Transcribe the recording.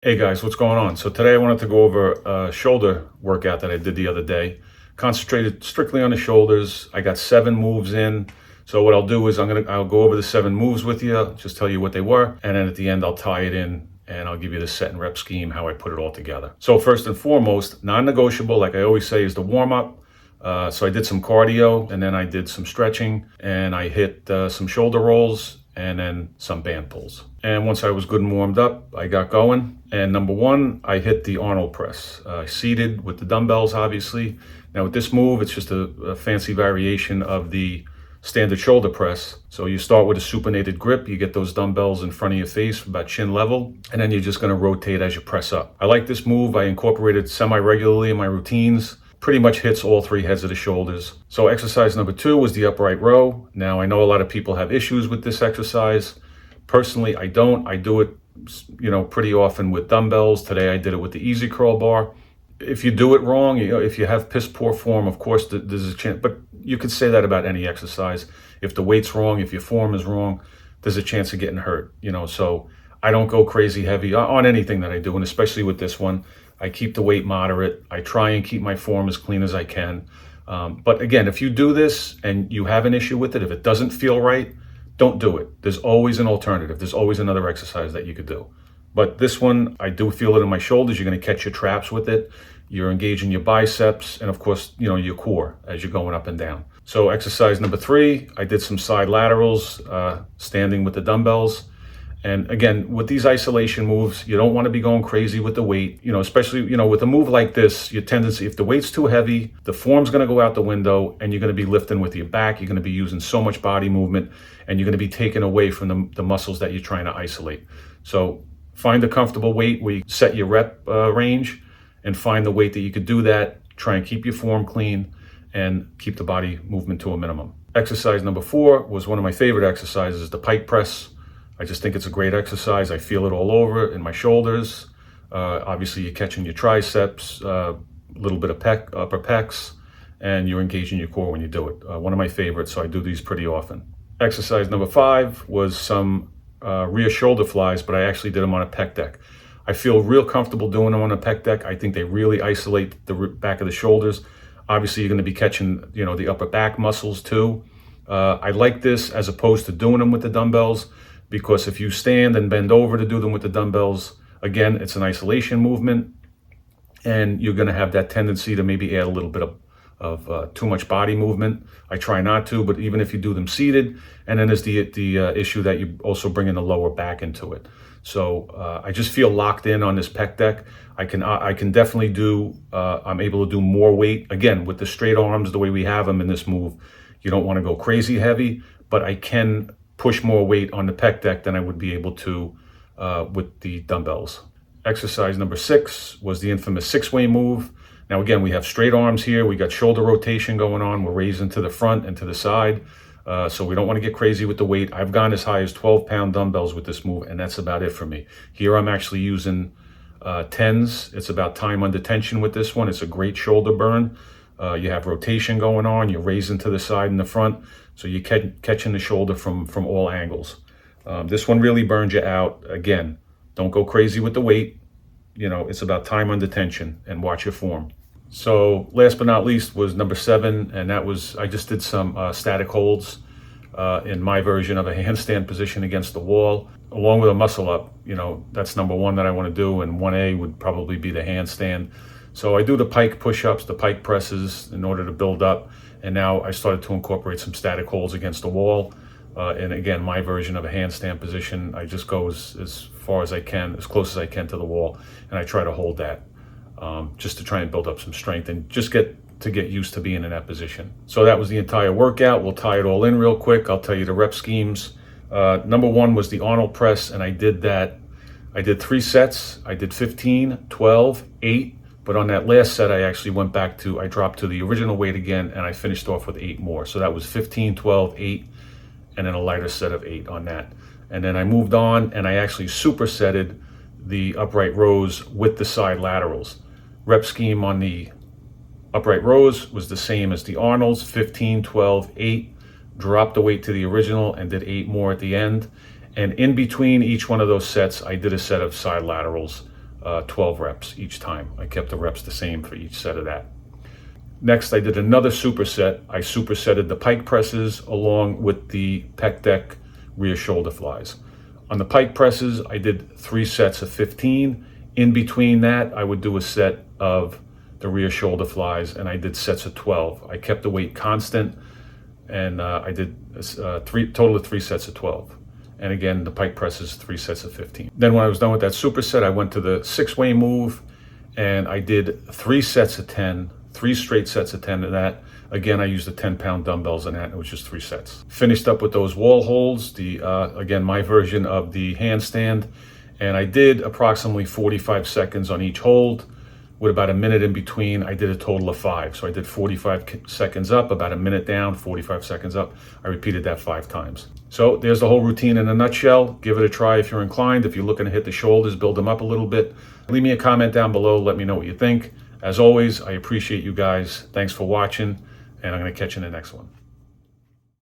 Hey guys, what's going on? So today I wanted to go over a shoulder workout that I did the other day. Concentrated strictly on the shoulders. I got 7 moves in. So what I'll do is I'll go over the 7 moves with you, just tell you what they were, and then at the end I'll tie it in and I'll give you the set and rep scheme, how I put it all together. So first and foremost, non-negotiable, like I always say, is the warm-up. So I did some cardio and then I did some stretching and I hit some shoulder rolls and then some band pulls. And once I was good and warmed up, I got going. And number 1, I hit the Arnold press. Seated with the dumbbells, obviously. Now with this move, it's just a fancy variation of the standard shoulder press. So you start with a supinated grip, you get those dumbbells in front of your face about chin level, and then you're just gonna rotate as you press up. I like this move. I incorporate it semi-regularly in my routines. Pretty much hits all 3 heads of the shoulders. So exercise number 2 was the upright row. Now I know a lot of people have issues with this exercise. Personally, I don't. I do it, pretty often with dumbbells. Today I did it with the easy curl bar. If you do it wrong, if you have piss poor form, of course there's a chance, but you could say that about any exercise. If the weight's wrong, if your form is wrong, there's a chance of getting hurt, so I don't go crazy heavy on anything that I do, and especially with this one. I keep the weight moderate. I try and keep my form as clean as I can. But again, if you do this and you have an issue with it, if it doesn't feel right, don't do it. There's always an alternative. There's always another exercise that you could do. But this one, I do feel it in my shoulders. You're going to catch your traps with it. You're engaging your biceps and of course, your core as you're going up and down. So exercise number 3, I did some side laterals, standing with the dumbbells. And again, with these isolation moves, you don't want to be going crazy with the weight, especially, with a move like this, your tendency, if the weight's too heavy, the form's going to go out the window and you're going to be lifting with your back. You're going to be using so much body movement and you're going to be taken away from the muscles that you're trying to isolate. So find a comfortable weight where you set your rep range and find the weight that you could do that. Try and keep your form clean and keep the body movement to a minimum. Exercise number 4 was one of my favorite exercises, the pike press. I just think it's a great exercise. I feel it all over in my shoulders. Obviously, you're catching your triceps, a little bit of upper pecs, and you're engaging your core when you do it. One of my favorites, so I do these pretty often. Exercise number 5 was some rear shoulder flies, but I actually did them on a pec deck. I feel real comfortable doing them on a pec deck. I think they really isolate the back of the shoulders. Obviously, you're going to be catching, the upper back muscles too. I like this as opposed to doing them with the dumbbells, because if you stand and bend over to do them with the dumbbells, again, it's an isolation movement, and you're going to have that tendency to maybe add a little bit of too much body movement. I try not to, but even if you do them seated, and then there's the issue that you also bring in the lower back into it. So I just feel locked in on this pec deck. I can definitely do, I'm able to do more weight. Again, with the straight arms, the way we have them in this move, you don't want to go crazy heavy, but I can push more weight on the pec deck than I would be able to with the dumbbells. Exercise number 6 was the infamous 6-way move. Now again, we have straight arms here. We got shoulder rotation going on. We're raising to the front and to the side. So we don't want to get crazy with the weight. I've gone as high as 12-pound dumbbells with this move, and that's about it for me. Here I'm actually using 10s. It's about time under tension with this one. It's a great shoulder burn. You have rotation going on. You're raising to the side and the front. So you're catching the shoulder from all angles. This one really burns you out. Again, don't go crazy with the weight. It's about time under tension and watch your form. So last but not least was number 7, and that was, I just did some static holds in my version of a handstand position against the wall, along with a muscle up. That's number 1 that I want to do, and 1A would probably be the handstand. So I do the pike push-ups, the pike presses in order to build up. And now I started to incorporate some static holds against the wall. And again, my version of a handstand position, I just go as far as I can, as close as I can to the wall. And I try to hold that just to try and build up some strength and just get used to being in that position. So that was the entire workout. We'll tie it all in real quick. I'll tell you the rep schemes. Number 1 was the Arnold press, and I did that. I did 3 sets. I did 15, 12, 8. But on that last set, I actually I dropped to the original weight again, and I finished off with 8 more. So that was 15, 12, 8, and then a lighter set of 8 on that. And then I moved on, and I actually supersetted the upright rows with the side laterals. Rep scheme on the upright rows was the same as the Arnold's, 15, 12, 8. Dropped the weight to the original and did 8 more at the end. And in between each one of those sets, I did a set of side laterals 12 reps each time. I kept the reps the same for each set of that. Next, I did another superset. I supersetted the pike presses along with the pec deck rear shoulder flies. On the pike presses, I did 3 sets of 15. In between that, I would do a set of the rear shoulder flies, and I did sets of 12. I kept the weight constant, and I did total of 3 sets of 12. And again, the pike presses, 3 sets of 15. Then when I was done with that superset, I went to the 6-way move, and I did 3 sets of 10, 3 straight sets of 10 of that. Again, I used the 10-pound dumbbells in that, and it was just 3 sets. Finished up with those wall holds, again, my version of the handstand, and I did approximately 45 seconds on each hold with about a minute in between. I did a total of 5. So I did 45 seconds up, about a minute down, 45 seconds up. I repeated that 5 times. So there's the whole routine in a nutshell. Give it a try if you're inclined. If you're looking to hit the shoulders, build them up a little bit. Leave me a comment down below. Let me know what you think. As always, I appreciate you guys. Thanks for watching, and I'm going to catch you in the next one.